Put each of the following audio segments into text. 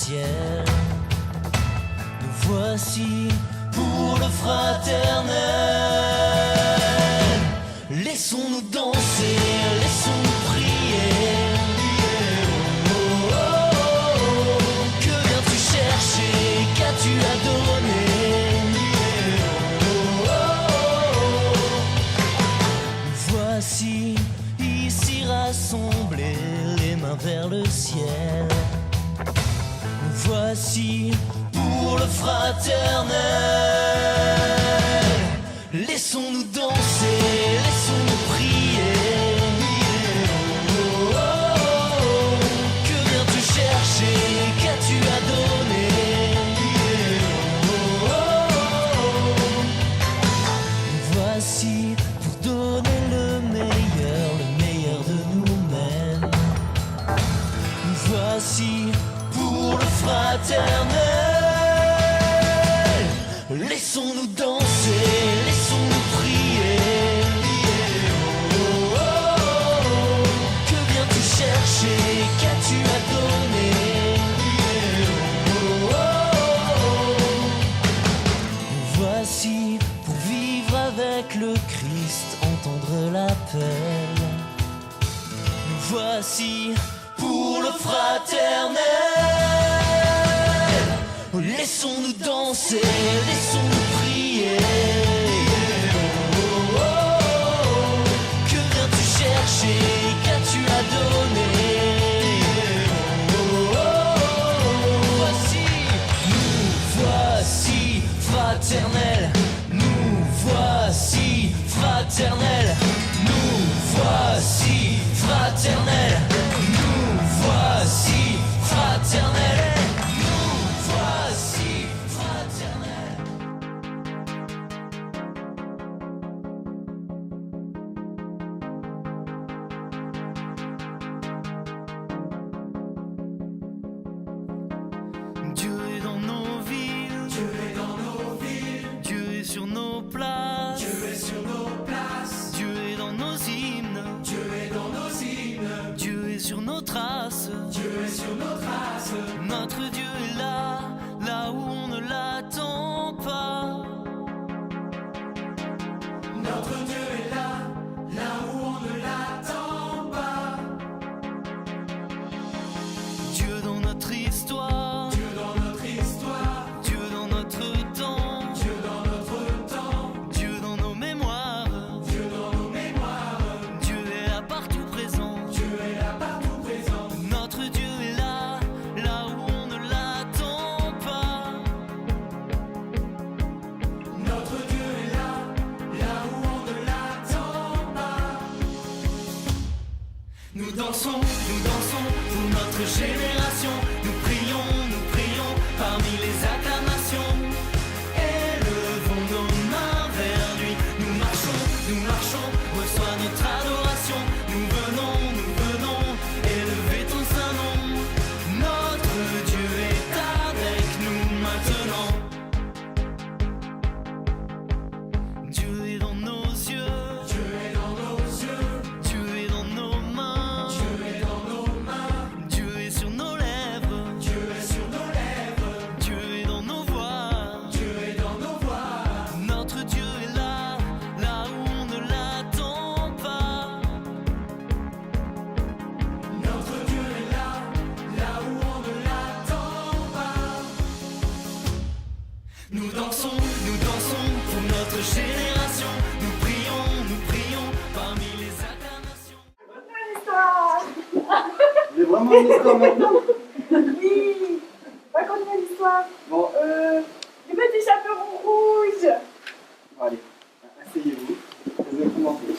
ciel. Nous voici pour le fraternel. Laissons-nous danser, laissons-nous prier. Oh, oh, oh. Que viens-tu chercher, qu'as-tu à donner? Oh, oh, oh. Voici ici rassemblés, les mains vers le ciel. Nous voici pour le fraternel. Laissons-nous danser, laissons-nous prier. Oh, oh, oh. Que viens-tu chercher, qu'as-tu à donner? Oh, oh, oh. Voici pour donner le meilleur de nous-mêmes. Voici pour le fraternel. Laissons-nous danser, laissons-nous prier. Oh, oh, oh. Que viens-tu chercher, qu'as-tu à donner? Oh, oh, oh. Voici pour vivre avec le Christ, entendre l'appel. Nous voici pour le fraternel. Laissons-nous danser, laissons-nous prier. Oh, oh, oh. Que viens-tu chercher, qu'as-tu à donner? Oh, oh, oh. Nous voici fraternels. Nous voici fraternels. Nous voici fraternels. Nous voici fraternels. Nous voici fraternels. Dieu est dans nos villes. Dieu est dans nos villes. Dieu est sur nos places. Dieu est sur nos places. Dieu est dans nos hymnes. Dieu est dans nos hymnes. Dieu est sur nos traces. Dieu est sur nos traces. Notre Dieu est là, là où on ne l'attend pas. Notre Dieu est là, là où on ne l'attend pas. Dieu dans notre histoire. Dieu dans notre histoire. Dieu dans notre temps. Dieu dans notre temps. Dieu dans nos mémoires. Dieu dans nos mémoires. Dieu est là partout présent. Dieu est là partout présent. Notre Dieu est là, là où on ne l'attend pas. Notre Dieu est là, là où on ne l'attend pas. Nous dansons pour notre génération. Nous prions parmi les acclamations. Élevons nos mains vers lui. Nous marchons, reçois notre adoration. Nous venons, élever ton saint nom. Notre Dieu est avec nous maintenant. Dieu est dans nos yeux. Dieu est dans nos yeux. Dieu est dans nos mains. Dieu est dans nos mains. Dieu est sur nos lèvres. Dieu est sur nos lèvres. Dieu est dans nos voix. Dieu est dans nos voix. Notre Dieu est là, là où on ne l'attend pas. Notre Dieu est là, là où on ne l'attend pas. Nous dansons pour notre génération. Nous prions parmi les acclamations. L'histoire. Vous voulez vraiment une histoire maintenant? Oui. Raconte-moi l'histoire. Bon, Du petit chaperon rouge. bon, allez, asseyez-vous. Je vais commencer.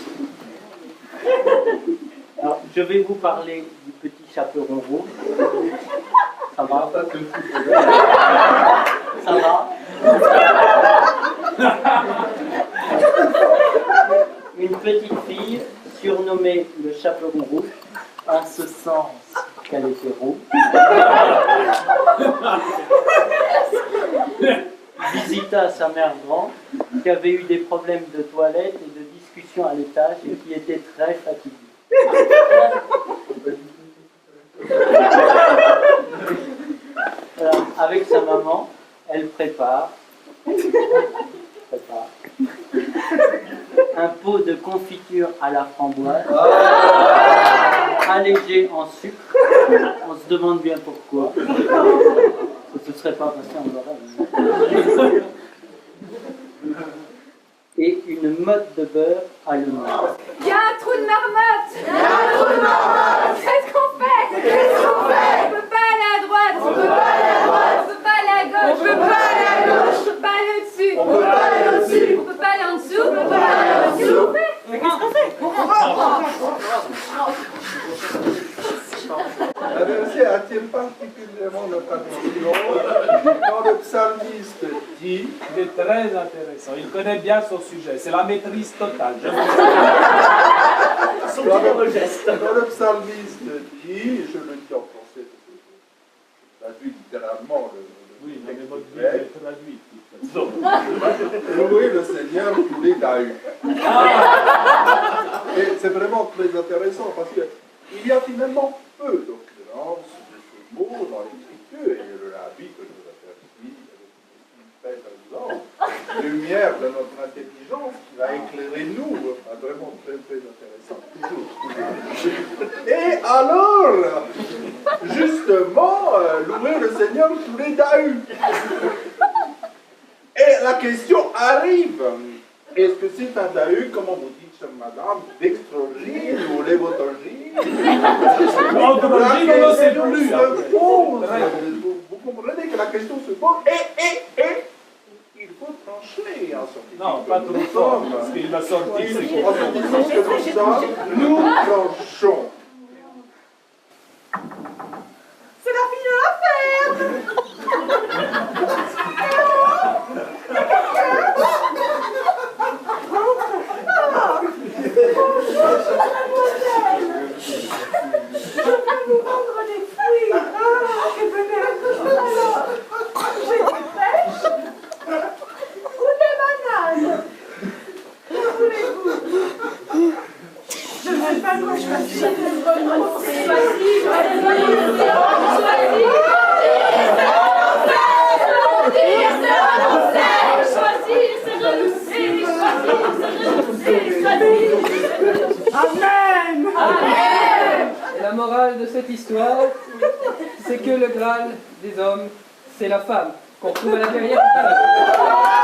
Alors, je vais vous parler du petit chaperon rouge. Ça va? Ça va? Une petite fille surnommée le chaperon rouge, en ce sens qu'elle était roux, visita sa mère grande, qui avait eu des problèmes de toilette et de discussion à l'étage et qui était très fatiguée. avec sa maman, elle prépare un pot de confiture à la framboise, allégé en sucre. On se demande bien pourquoi. Ça ne serait pas passé en oreille. Et une motte de beurre à l'oignon. Il y a un trou de marmotte. Qu'est-ce qu'on fait? On peut pas aller à droite. On peut pas aller à gauche. On peut pas aller au-dessus. On peut pas aller en dessous. Mais qu'est-ce qu'on fait? La verset attire particulièrement notre attention quand le psalmiste dit Il est très intéressant. Il connaît bien son sujet. C'est la maîtrise totale. Son petit geste. quand le psalmiste dit, je le dis en français, je traduis littéralement le Oui, mais texte votre vie grec, est traduite. louer le Seigneur tous les Dahu. Et c'est vraiment très intéressant parce qu'il y a finalement peu d'occurrences de ce mot dans l'Écriture, et le rabbi que je vous aperçus avec une lumière de notre intelligence qui va éclairer nous, vraiment très très intéressant. Toujours. Et alors, justement, louer le Seigneur tous les Dahu. Et la question arrive, est-ce que c'est un Dahu, comment vous dites, chère madame, dextrogine ou lévotogine? Androgyne, on ne sait plus. Se pose. Vous comprenez que la question se pose, et il faut trancher en sortissant. Non, pas trop fort, parce qu'il va sortir. C'est En sortissant ce que nous sommes, nous tranchons. C'est la fille de la ferme. Je vais vous vendre des fruits. Que venez alors. J'ai des pêches ou des bananes. Que voulez-vous? Je ne sais pas quoi choisir. Amen. Et la morale de cette histoire, c'est que le Graal des hommes, c'est la femme qu'on trouve à la carrière tout à l'heure.